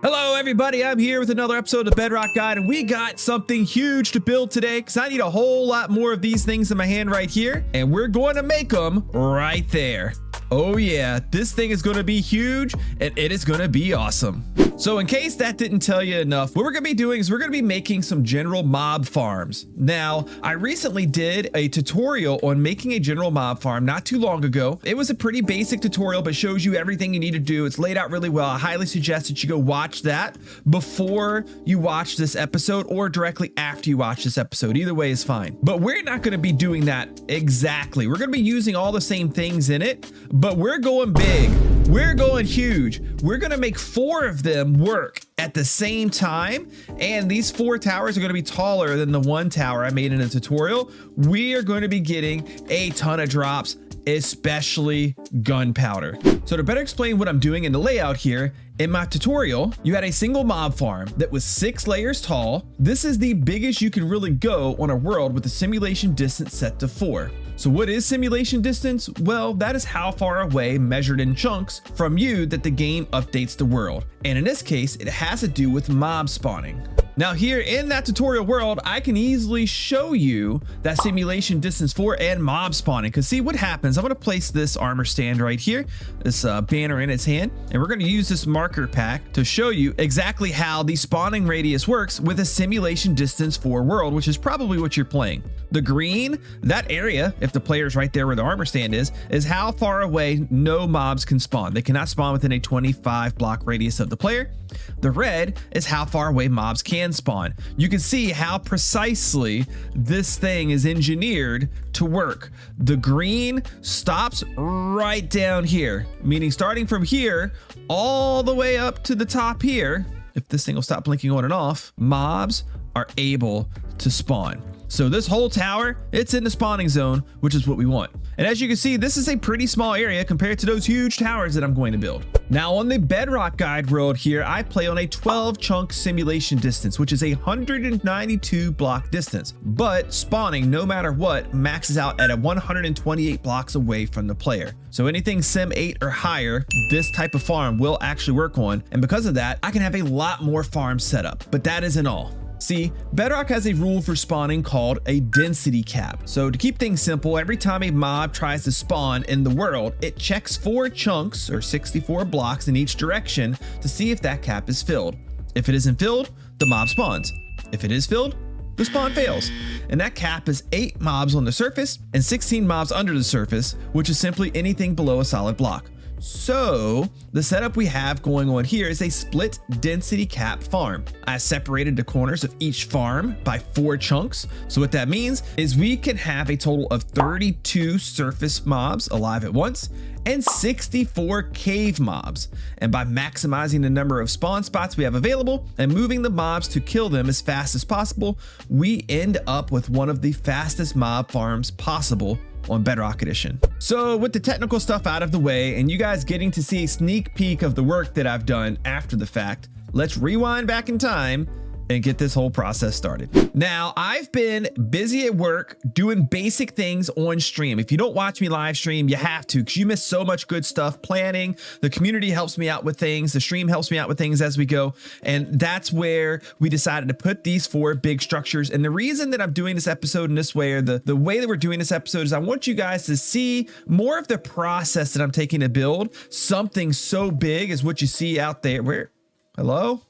Hello everybody, I'm here with another episode of Bedrock Guide, and we got something huge to build today because I need a whole lot more of these things in my hand right here, and we're going to make them right there. Oh yeah, this thing is going to be huge and it is going to be awesome. So in case that didn't tell you enough, what we're going to be doing is we're going to be making some general mob farms. Now, I recently did a tutorial on making a general mob farm not too long ago. It was a pretty basic tutorial, but shows you everything you need to do. It's laid out really well. I highly suggest that you go watch that before you watch this episode or directly after you watch this episode. Either way is fine. But we're not going to be doing that exactly. We're going to be using all the same things in it, but we're going big. We're going huge. We're going to make 4 of them work at the same time, and these 4 towers are going to be taller than the 1 tower I made in a tutorial. We are going to be getting a ton of drops, especially gunpowder. So to better explain what I'm doing in the layout here, in my tutorial, you had a single mob farm that was 6 layers tall. This is the biggest you can really go on a world with a simulation distance set to 4. So what is simulation distance? Well, that is how far away, measured in chunks, from you that the game updates the world. And in this case, it has to do with mob spawning. Now here in that tutorial world, I can easily show you that simulation distance 4 and mob spawning. Because see what happens, I'm going to place this armor stand right here, this banner in its hand, and we're going to use this marker pack to show you exactly how the spawning radius works with a simulation distance 4 world, which is probably what you're playing. The green, that area, if the player's right there where the armor stand is how far away no mobs can spawn. They cannot spawn within a 25 block radius of the player. The red is how far away mobs can spawn. You can see how precisely this thing is engineered to work. The green stops right down here, meaning starting from here all the way up to the top here, if this thing will stop blinking on and off, mobs are able to spawn. So this whole tower, it's in the spawning zone, which is what we want. And as you can see, this is a pretty small area compared to those huge towers that I'm going to build. Now on the Bedrock Guide world here, I play on a 12 chunk simulation distance, which is a 192 block distance. But spawning, no matter what, maxes out at a 128 blocks away from the player. So anything Sim 8 or higher, this type of farm will actually work on. And because of that, I can have a lot more farms set up. But that isn't all. See, Bedrock has a rule for spawning called a density cap. So to keep things simple, every time a mob tries to spawn in the world, it checks 4 chunks or 64 blocks in each direction to see if that cap is filled. If it isn't filled, the mob spawns. If it is filled, the spawn fails. And that cap is 8 mobs on the surface and 16 mobs under the surface, which is simply anything below a solid block. So the setup we have going on here is a split density cap farm. I separated the corners of each farm by 4 chunks. So what that means is we can have a total of 32 surface mobs alive at once and 64 cave mobs. And by maximizing the number of spawn spots we have available and moving the mobs to kill them as fast as possible, we end up with one of the fastest mob farms possible on Bedrock Edition. So with the technical stuff out of the way and you guys getting to see a sneak peek of the work that I've done after the fact, let's rewind back in time and get this whole process started. Now, I've been busy at work doing basic things on stream. If you don't watch me live stream, you have to, because you miss so much good stuff planning. The community helps me out with things. The stream helps me out with things as we go. And that's where we decided to put these 4 big structures. And the reason that I'm doing this episode in this way, or the way that we're doing this episode, is I want you guys to see more of the process that I'm taking to build something so big as what you see out there. Where? Hello?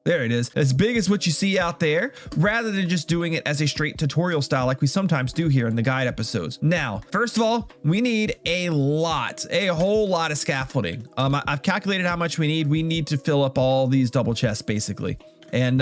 There it is. As big as what you see out there, rather than just doing it as a straight tutorial style like we sometimes do here in the guide episodes. Now, first of all, we need a whole lot of scaffolding. I've calculated how much we need. We need to fill up all these double chests basically. And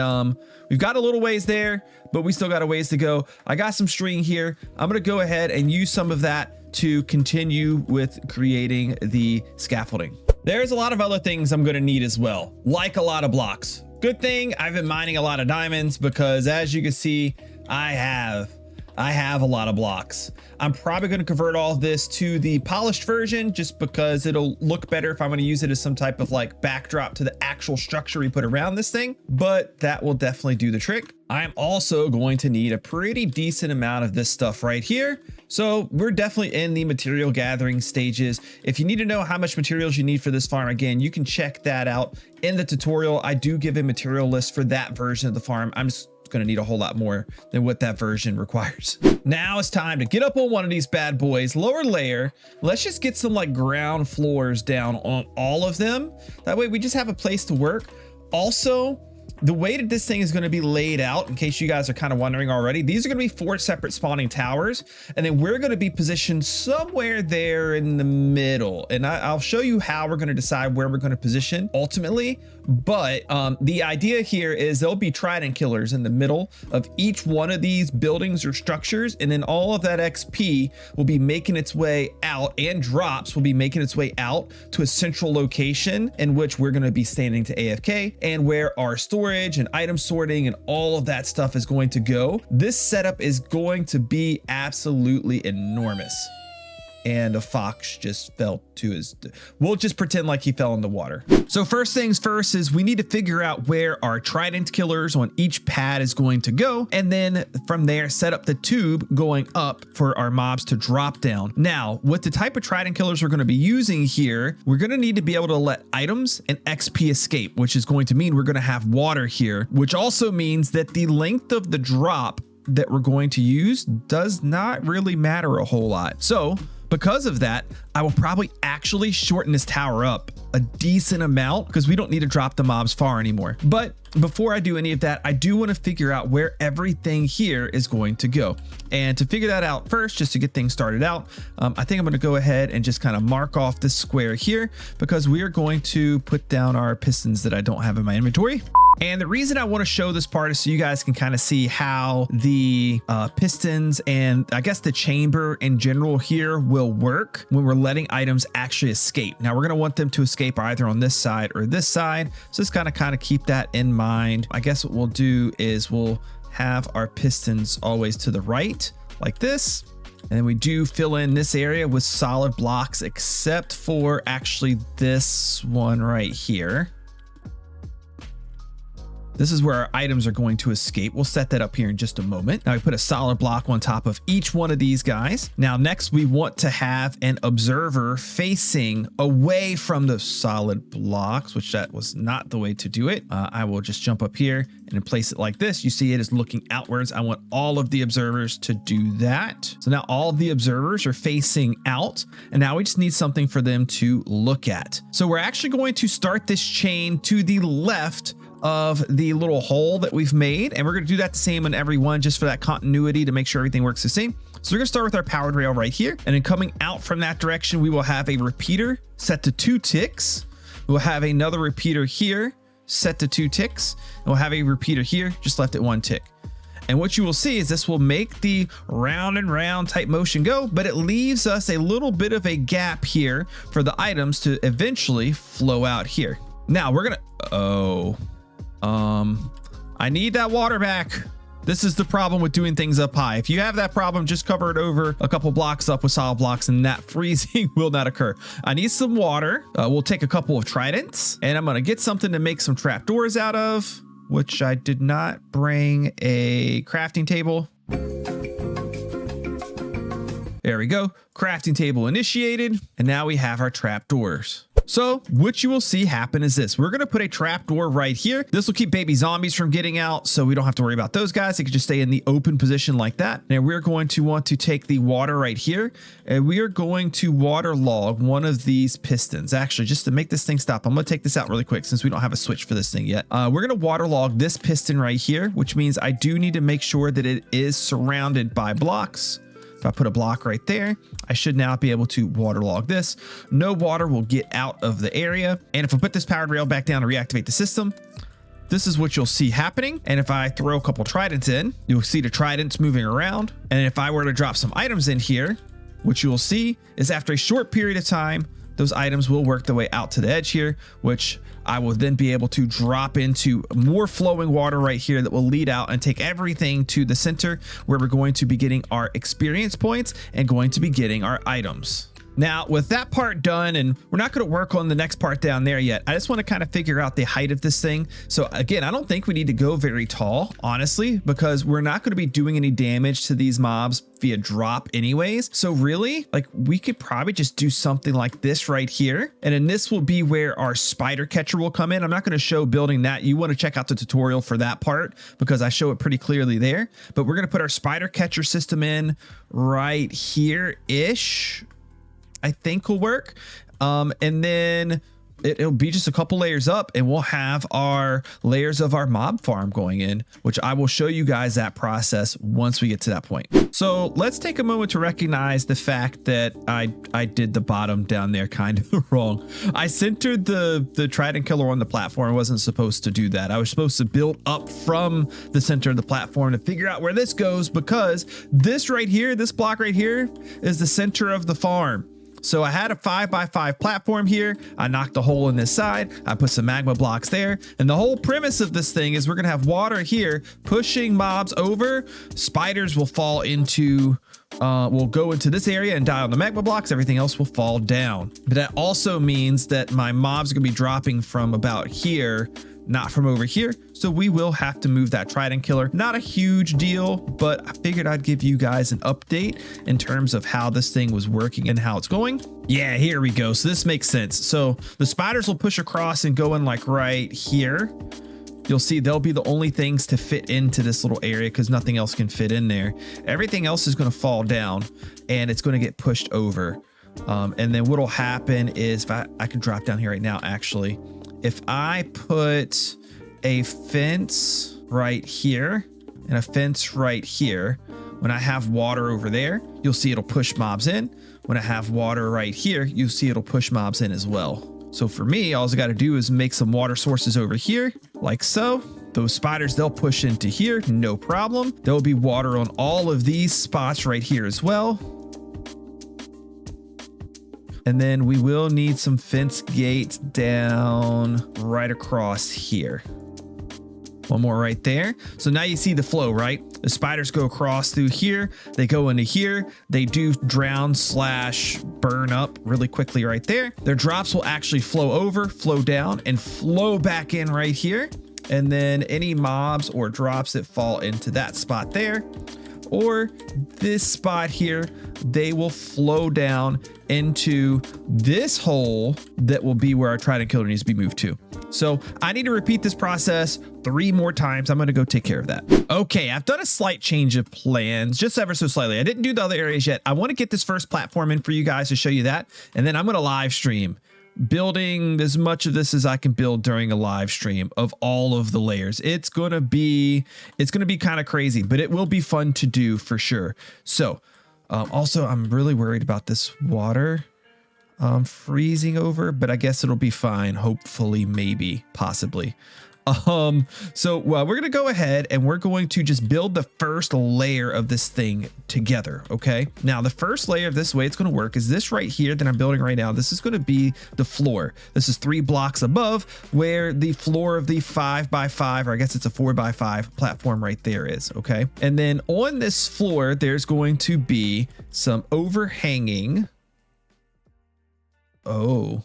we've got a little ways there, but we still got a ways to go. I got some string here. I'm gonna go ahead and use some of that to continue with creating the scaffolding. There's a lot of other things I'm gonna need as well, like a lot of blocks. Good thing I've been mining a lot of diamonds because as you can see, I have I have a lot of blocks. I'm probably going to convert all of this to the polished version just because it'll look better if I'm going to use it as some type of like backdrop to the actual structure we put around this thing, but that will definitely do the trick. I'm also going to need a pretty decent amount of this stuff right here. So we're definitely in the material gathering stages. If you need to know how much materials you need for this farm, again, you can check that out in the tutorial. I do give a material list for that version of the farm. I'm just going to need a whole lot more than what that version requires. Now it's time to get up on one of these bad boys, lower layer. Let's just get some like ground floors down on all of them. That way we just have a place to work. Also, the way that this thing is going to be laid out, in case you guys are kind of wondering already, these are going to be 4 separate spawning towers, and then we're going to be positioned somewhere there in the middle. And I'll show you how we're going to decide where we're going to position ultimately. But the idea here is there'll be trident killers in the middle of each one of these buildings or structures, and then all of that XP will be making its way out, and drops will be making its way out to a central location in which we're going to be standing to AFK, and where our storage and item sorting and all of that stuff is going to go. This setup is going to be absolutely enormous. And a fox just fell to his, we'll just pretend like he fell in the water. So first things first is we need to figure out where our trident killers on each pad is going to go. And then from there, set up the tube going up for our mobs to drop down. Now, with the type of trident killers we're going to be using here, we're going to need to be able to let items and XP escape, which is going to mean we're going to have water here, which also means that the length of the drop that we're going to use does not really matter a whole lot. So because of that, I will probably actually shorten this tower up a decent amount because we don't need to drop the mobs far anymore. But before I do any of that, I do want to figure out where everything here is going to go. And to figure that out first, just to get things started out, I think I'm going to go ahead and just kind of mark off this square here because we are going to put down our pistons that I don't have in my inventory. And the reason I want to show this part is so you guys can kind of see how the pistons and I guess the chamber in general here will work when we're letting items actually escape. Now we're going to want them to escape either on this side or this side. So just kind of keep that in mind. I guess what we'll do is we'll have our pistons always to the right like this. And then we do fill in this area with solid blocks, except for actually this one right here. This is where our items are going to escape. We'll set that up here in just a moment. Now we put a solid block on top of each one of these guys. Now next we want to have an observer facing away from the solid blocks, which that was not the way to do it. I will just jump up here and place it like this. You see it is looking outwards. I want all of the observers to do that. So now all of the observers are facing out, and now we just need something for them to look at. So we're actually going to start this chain to the left of the little hole that we've made, and we're going to do that the same on every one just for that continuity to make sure everything works the same. So we're going to start with our powered rail right here, and then coming out from that direction we will have a repeater set to 2 ticks. We'll have another repeater here set to 2 ticks, and we'll have a repeater here just left at 1 tick. And what you will see is this will make the round and round type motion go, but it leaves us a little bit of a gap here for the items to eventually flow out here. Now we're gonna, I need that water back. This is the problem with doing things up high. If you have that problem, just cover it over a couple blocks up with solid blocks and that freezing will not occur. I need some water. We'll take a couple of tridents and I'm going to get something to make some trapdoors out of, which I did not bring a crafting table. There we go. Crafting table initiated. And now we have our trapdoors. So what you will see happen is this. We're going to put a trapdoor right here. This will keep baby zombies from getting out, so we don't have to worry about those guys. They can just stay in the open position like that. Now we're going to want to take the water right here, and we are going to waterlog one of these pistons. Actually, just to make this thing stop, I'm going to take this out really quick since we don't have a switch for this thing yet. We're going to waterlog this piston right here, which means I do need to make sure that it is surrounded by blocks. If I put a block right there, I should now be able to waterlog this. No water will get out of the area. And if I put this powered rail back down to reactivate the system, this is what you'll see happening. And if I throw a couple tridents in, you'll see the tridents moving around. And if I were to drop some items in here, what you will see is after a short period of time, those items will work their way out to the edge here, which I will then be able to drop into more flowing water right here that will lead out and take everything to the center, where we're going to be getting our experience points and going to be getting our items. Now, with that part done, and we're not going to work on the next part down there yet, I just want to kind of figure out the height of this thing. So again, I don't think we need to go very tall, honestly, because we're not going to be doing any damage to these mobs via drop anyways. So really, like, we could probably just do something like this right here. And then this will be where our spider catcher will come in. I'm not going to show building that. You want to check out the tutorial for that part because I show it pretty clearly there. But we're going to put our spider catcher system in right here-ish. I think will work. And then it'll be just a couple layers up and we'll have our layers of our mob farm going in, which I will show you guys that process once we get to that point. So let's take a moment to recognize the fact that I did the bottom down there kind of wrong. I centered the trident killer on the platform. I wasn't supposed to do that. I was supposed to build up from the center of the platform to figure out where this goes, because this right here, this block right here is the center of the farm. So I had a 5x5 platform here. I knocked a hole in this side. I put some magma blocks there. And the whole premise of this thing is we're going to have water here pushing mobs over. Spiders will fall into, will go into this area and die on the magma blocks. Everything else will fall down. But that also means that my mobs are going to be dropping from about here, not from over here. So we will have to move that trident killer. Not a huge deal, but I figured I'd give you guys an update in terms of how this thing was working and how it's going. Yeah, here we go. So this makes sense. So the spiders will push across and go in like right here. You'll see they'll be the only things to fit into this little area because nothing else can fit in there. Everything else is going to fall down and it's going to get pushed over. And then what'll happen is, if I can drop down here right now, actually, if I put a fence right here and a fence right here, when I have water over there, you'll see it'll push mobs in. When I have water right here, you'll see it'll push mobs in as well. So for me, all I got to do is make some water sources over here, like so. Those spiders, they'll push into here, no problem. There'll be water on all of these spots right here as well. And then we will need some fence gates down right across here. One more right there. So now you see the flow, right? The spiders go across through here. They go into here. They do drown / burn up really quickly right there. Their drops will actually flow over, flow down, and flow back in right here. And then any mobs or drops that fall into that spot there, or this spot here, they will flow down into this hole that will be where our trident killer needs to be moved to. So I need to repeat this process 3 more times. I'm going to go take care of that. Okay, I've done a slight change of plans, just ever so slightly. I didn't do the other areas yet. I want to get this first platform in for you guys to show you that. And then I'm going to live stream building as much of this as I can build during a live stream of all of the layers. It's going to be kind of crazy, but it will be fun to do for sure. So also, I'm really worried about this water freezing over, but I guess it'll be fine. Hopefully, maybe, possibly. So we're going to go ahead and we're going to just build the first layer of this thing together. Okay. Now the first layer of this way it's going to work is this right here that I'm building right now. This is going to be the floor. This is 3 blocks above where the floor of the 5x5, or I guess it's a 4x5 platform right there is. Okay. And then on this floor, there's going to be some overhanging. Oh,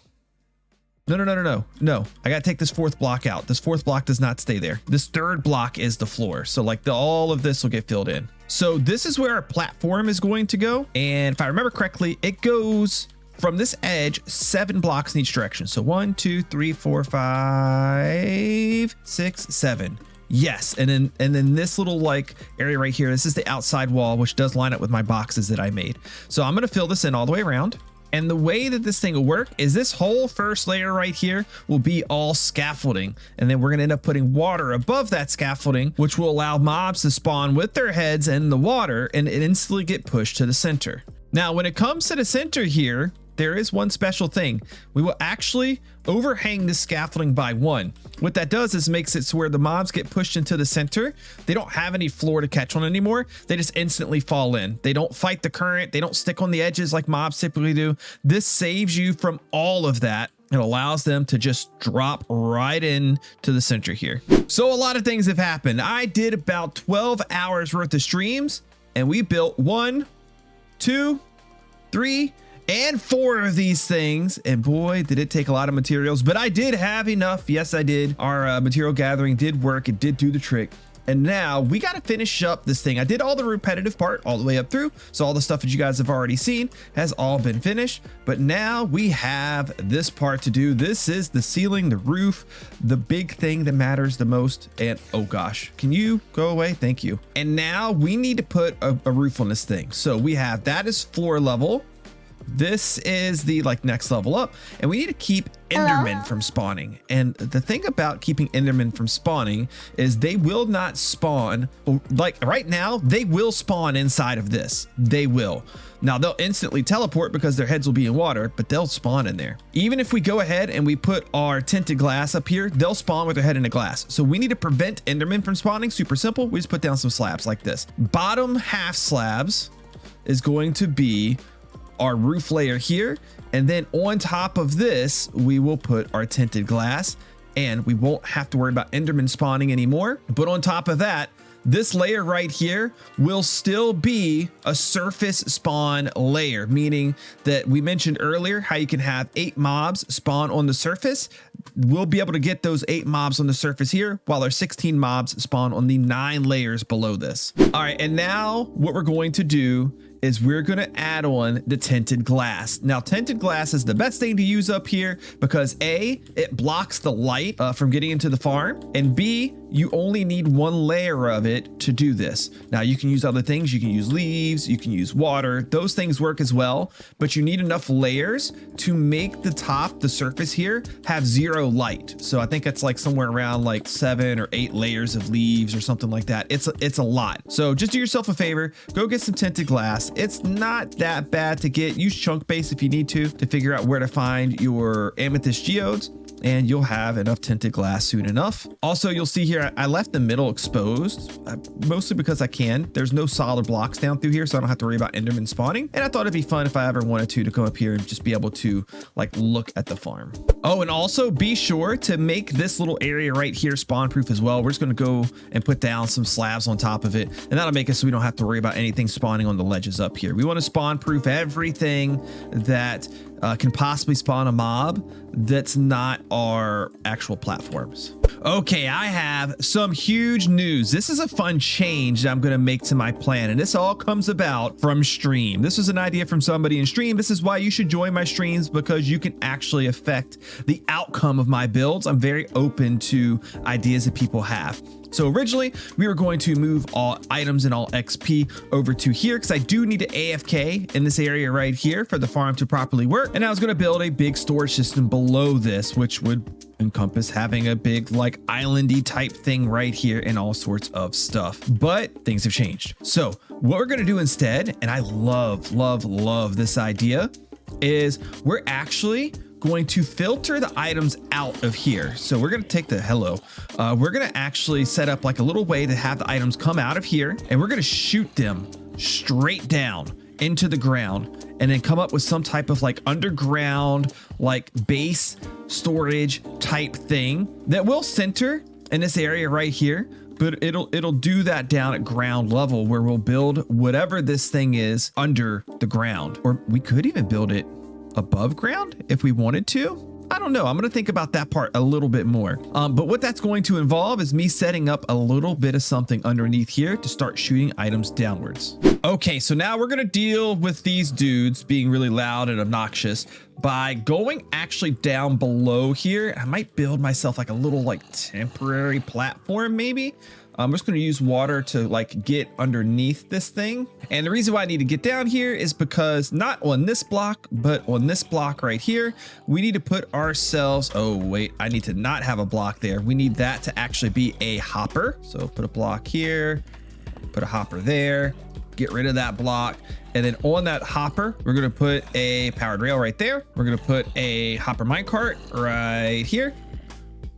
No. I got to take this 4th block out. This 4th block does not stay there. This 3rd block is the floor. So like all of this will get filled in. So this is where our platform is going to go. And if I remember correctly, it goes from this edge 7 blocks in each direction. So 1, 2, 3, 4, 5, 6, 7. Yes. And then this little like area right here, this is the outside wall, which does line up with my boxes that I made. So I'm going to fill this in all the way around. And the way that this thing will work is this whole first layer right here will be all scaffolding. And then we're going to end up putting water above that scaffolding, which will allow mobs to spawn with their heads in the water and instantly get pushed to the center. Now, when it comes to the center here, there is one special thing. We will actually overhang this scaffolding by 1. What that does is makes it so where the mobs get pushed into the center, they don't have any floor to catch on anymore. They just instantly fall in. They don't fight the current. They don't stick on the edges like mobs typically do. This saves you from all of that. It allows them to just drop right in to the center here. So a lot of things have happened. I did about 12 hours worth of streams and we built 1, 2, 3, and 4 of these things. And boy, did it take a lot of materials, but I did have enough. Yes, I did. Our material gathering did work. It did do the trick. And now we got to finish up this thing. I did all the repetitive part all the way up through. So all the stuff that you guys have already seen has all been finished. But now we have this part to do. This is the ceiling, the roof, the big thing that matters the most. And oh gosh, can you go away? Thank you. And now we need to put a roof on this thing. So we have that is floor level. This is the next level up, and we need to keep Endermen from spawning. And the thing about keeping Endermen from spawning is they will not spawn. Like right now, they will spawn inside of this. They will. Now they'll instantly teleport because their heads will be in water, but they'll spawn in there. Even if we go ahead and we put our tinted glass up here, they'll spawn with their head in the glass. So we need to prevent Endermen from spawning. Super simple. We just put down some slabs like this. Bottom half slabs is going to be our roof layer here, and then on top of this we will put our tinted glass, and we won't have to worry about Enderman spawning anymore. But on top of that, this layer right here will still be a surface spawn layer, meaning that we mentioned earlier how you can have 8 mobs spawn on the surface. We'll be able to get those 8 mobs on the surface here, while our 16 mobs spawn on the 9 layers below this. All right, and now what we're going to do is we're going to add on the tinted glass. Now, tinted glass is the best thing to use up here because A, it blocks the light from getting into the farm, and B, you only need 1 layer of it to do this. Now, you can use other things. You can use leaves, you can use water. Those things work as well, but you need enough layers to make the top, the surface here, have 0 light. So I think it's like somewhere around like 7 or 8 layers of leaves or something like that. It's a lot. So just do yourself a favor, go get some tinted glass. It's not that bad to get. Use chunk base if you need to figure out where to find your amethyst geodes, and you'll have enough tinted glass soon enough. Also, you'll see here, I left the middle exposed, mostly because I can. There's no solid blocks down through here, so I don't have to worry about Enderman spawning. And I thought it'd be fun if I ever wanted to come up here and just be able to look at the farm. Oh, and also be sure to make this little area right here spawn proof as well. We're just gonna go and put down some slabs on top of it, and that'll make it so we don't have to worry about anything spawning on the ledges up here. We want to spawn proof everything that can possibly spawn a mob that's not our actual platforms. Okay, I have some huge news. This is a fun change that I'm going to make to my plan, and this all comes about from stream. This was an idea from somebody in stream. This is why you should join my streams, because you can actually affect the outcome of my builds. I'm very open to ideas that people have. So originally we were going to move all items and all XP over to here because I do need to AFK in this area right here for the farm to properly work. And I was going to build a big storage system below this, which would encompass having a big islandy type thing right here and all sorts of stuff. But things have changed. So what we're going to do instead, and I love this idea, is we're actually going to filter the items out of here. So we're going to take we're going to actually set up a little way to have the items come out of here, and we're going to shoot them straight down into the ground, and then come up with some type of underground base storage type thing that will center in this area right here. But it'll do that down at ground level, where we'll build whatever this thing is under the ground, or we could even build it above ground if we wanted to. I don't know. I'm going to think about that part a little bit more. But what that's going to involve is me setting up a little bit of something underneath here to start shooting items downwards. Okay, so now we're going to deal with these dudes being really loud and obnoxious by going actually down below here. I might build myself a little temporary platform maybe. I'm just going to use water to get underneath this thing. And the reason why I need to get down here is because not on this block, but on this block right here, we need to put ourselves, oh wait, I need to not have a block there. We need that to actually be a hopper. So put a block here, put a hopper there, get rid of that block. And then on that hopper, we're gonna put a powered rail right there. We're gonna put a hopper minecart right here.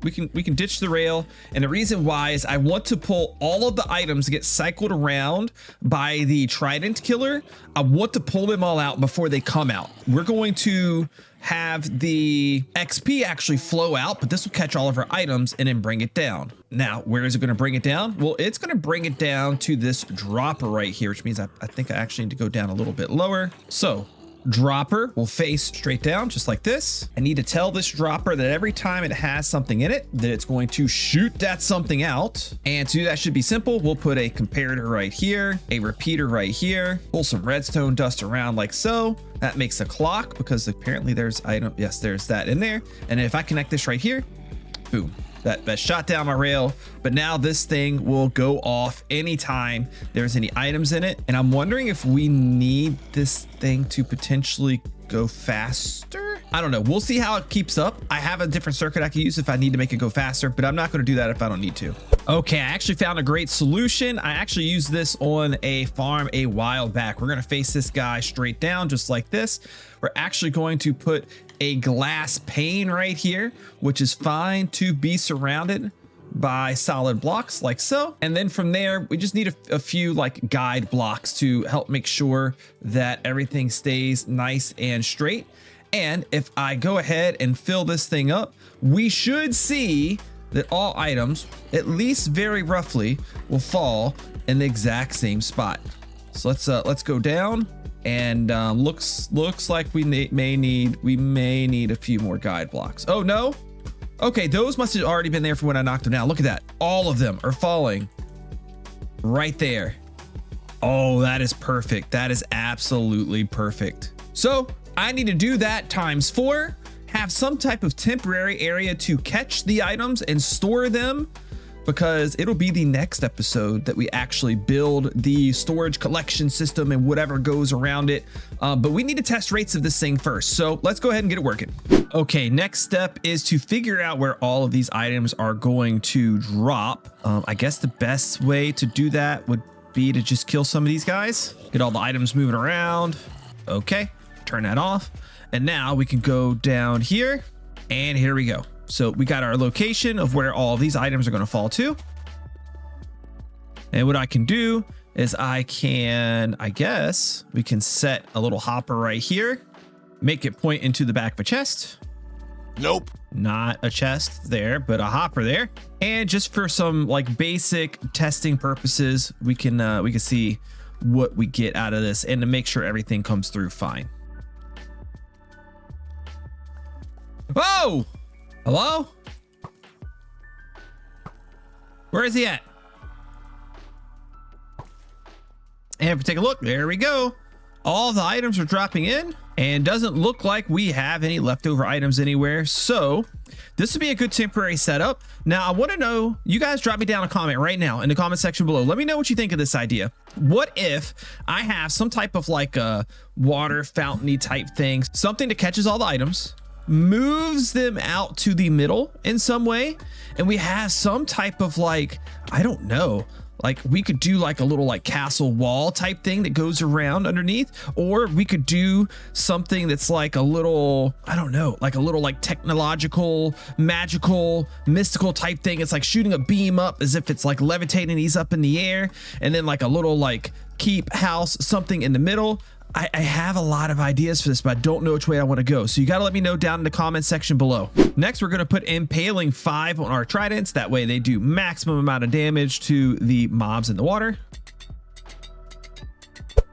We can ditch the rail. And the reason why is I want to pull all of the items that get cycled around by the trident killer. I want to pull them all out before they come out. We're going to have the XP actually flow out, but this will catch all of our items and then bring it down. Now, where is it going to bring it down? Well, it's going to bring it down to this dropper right here, which means I think I actually need to go down a little bit lower. So dropper will face straight down just like this. I need to tell this dropper that every time it has something in it, that it's going to shoot that something out. And to do that should be simple. We'll put a comparator right here, a repeater right here, pull some redstone dust around like so. That makes a clock because apparently there's item. Yes, there's that in there. And if I connect this right here, boom. That shot down my rail, but now this thing will go off anytime there's any items in it. And I'm wondering if we need this thing to potentially go faster. I don't know. We'll see how it keeps up. I have a different circuit I can use if I need to make it go faster, but I'm not going to do that if I don't need to. Okay, I actually found a great solution. I actually used this on a farm a while back. We're going to face this guy straight down just like this. We're actually going to put a glass pane right here, which is fine to be surrounded by solid blocks like so. And then from there, we just need a few like guide blocks to help make sure that everything stays nice and straight. And if I go ahead and fill this thing up, we should see that all items, at least very roughly, will fall in the exact same spot. So let's go down. And looks like we may need a few more guide blocks. Oh no. Okay, those must have already been there for when I knocked them down. Look at that. All of them are falling right there. Oh, that is perfect. That is absolutely perfect. So I need to do that times 4, have some type of temporary area to catch the items and store them, because it'll be the next episode that we actually build the storage collection system and whatever goes around it. But we need to test rates of this thing first. So let's go ahead and get it working. Okay, next step is to figure out where all of these items are going to drop. I guess the best way to do that would be to just kill some of these guys. Get all the items moving around. Okay, turn that off. And now we can go down here, and here we go. So we got our location of where all these items are going to fall to. And what I can do is I guess we can set a little hopper right here, make it point into the back of a chest. Nope. Not a chest there, but a hopper there. And just for some like basic testing purposes, we can see what we get out of this and to make sure everything comes through fine. Whoa! Hello? Where is he at? And if we take a look, there we go. All the items are dropping in, and doesn't look like we have any leftover items anywhere. So this would be a good temporary setup. Now I want to know, you guys drop me down a comment right now in the comment section below. Let me know what you think of this idea. What if I have some type of like a water fountain-y type thing, something that catches all the items, moves them out to the middle in some way, and we have some type of like, I don't know, like we could do like a little like castle wall type thing that goes around underneath, or we could do something that's like a little, I don't know, like a little like technological, magical, mystical type thing. It's like shooting a beam up as if it's like levitating, he's up in the air, and then like a little like keep house, something in the middle. I have a lot of ideas for this, but I don't know which way I want to go. So you got to let me know down in the comment section below. Next, we're going to put impaling 5 on our tridents. That way they do maximum amount of damage to the mobs in the water.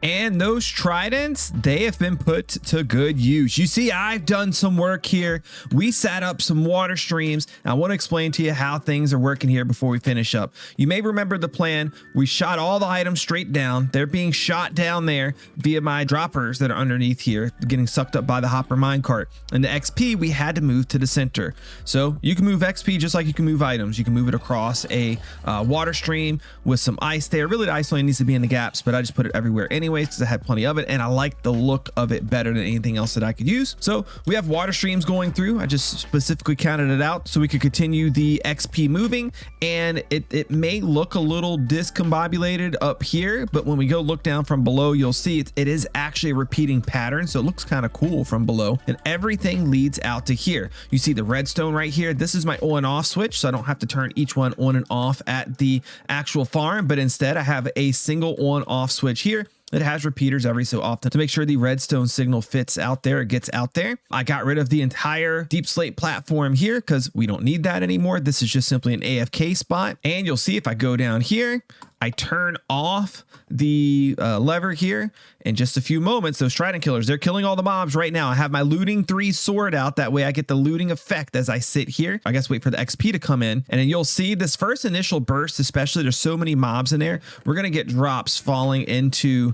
And those tridents, they have been put to good use. You see, I've done some work here. We set up some water streams. I want to explain to you how things are working here before we finish up. You may remember the plan. We shot all the items straight down. They're being shot down there via my droppers that are underneath here, getting sucked up by the hopper minecart. And the XP, we had to move to the center. So you can move XP just like you can move items. You can move it across a water stream with some ice there. Really, the ice only needs to be in the gaps, but I just put it everywhere anyway. anyways because I had plenty of it, and I like the look of it better than anything else that I could use. So we have water streams going through. I just specifically counted it out so we could continue the XP moving, and it may look a little discombobulated up here, but when we go look down from below, you'll see it is actually a repeating pattern, so it looks kind of cool from below, and everything leads out to here. You see the redstone right here. This is my on and off switch, so I don't have to turn each one on and off at the actual farm, but instead I have a single on off switch here. It has repeaters every so often to make sure the redstone signal fits out there, it gets out there. I got rid of the entire deep slate platform here because we don't need that anymore. This is just simply an AFK spot. And you'll see if I go down here, I turn off the lever here in just a few moments. Those trident killers, they're killing all the mobs right now. I have my looting 3 sword out. That way I get the looting effect as I sit here. I guess wait for the XP to come in, and then you'll see this first initial burst, especially there's so many mobs in there, we're going to get drops falling into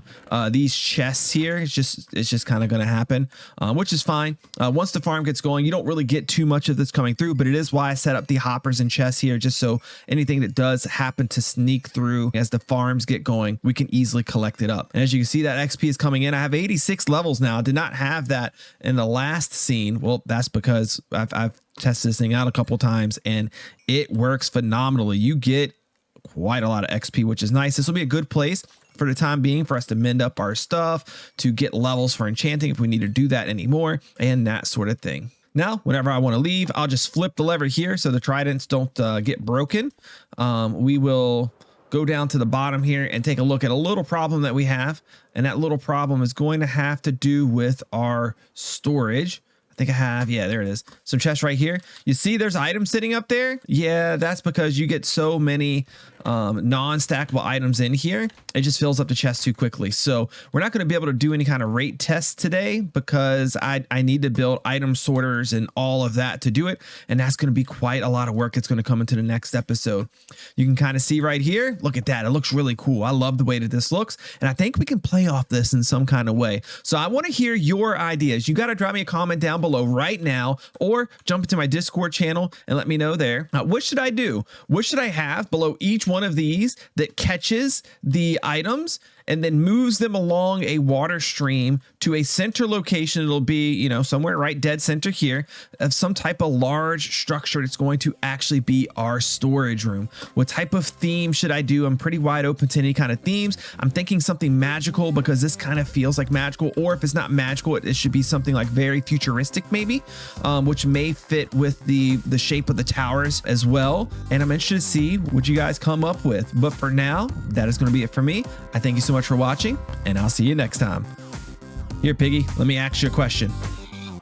these chests here. It's just kind of going to happen, which is fine. Once the farm gets going, you don't really get too much of this coming through, but it is why I set up the hoppers and chests here, just so anything that does happen to sneak through as the farms get going, we can easily collect it up. And as you can see, that XP is coming in. I have 86 levels now. I did not have that in the last scene. Well, that's because I've tested this thing out a couple times and it works phenomenally. You get quite a lot of XP, which is nice. This will be a good place for the time being for us to mend up our stuff, to get levels for enchanting if we need to do that anymore, and that sort of thing. Now, whenever I want to leave, I'll just flip the lever here so the tridents don't get broken. We will go down to the bottom here and take a look at a little problem that we have. And that little problem is going to have to do with our storage. I think I have, yeah, there it is. Some chests right here. You see there's items sitting up there? Yeah, that's because you get so many non-stackable items in here. It just fills up the chest too quickly. So we're not going to be able to do any kind of rate tests today because I need to build item sorters and all of that to do it. And that's going to be quite a lot of work. It's going to come into the next episode. You can kind of see right here. Look at that. It looks really cool. I love the way that this looks. And I think we can play off this in some kind of way. So I want to hear your ideas. You got to drop me a comment down below right now, or jump into my Discord channel and let me know there. What should I do? What should I have below each one of these that catches the items and then moves them along a water stream to a center location? It'll be, you know, somewhere right dead center here of some type of large structure that's going to actually be our storage room. What type of theme should I do? I'm pretty wide open to any kind of themes. I'm thinking something magical because this kind of feels like magical, or if it's not magical, it should be something like very futuristic maybe, which may fit with the shape of the towers as well. And I'm interested to see what you guys come up with. But for now, that is going to be it for me. I thank you so much for watching, and I'll see you next time. Here, Piggy, let me ask you a question.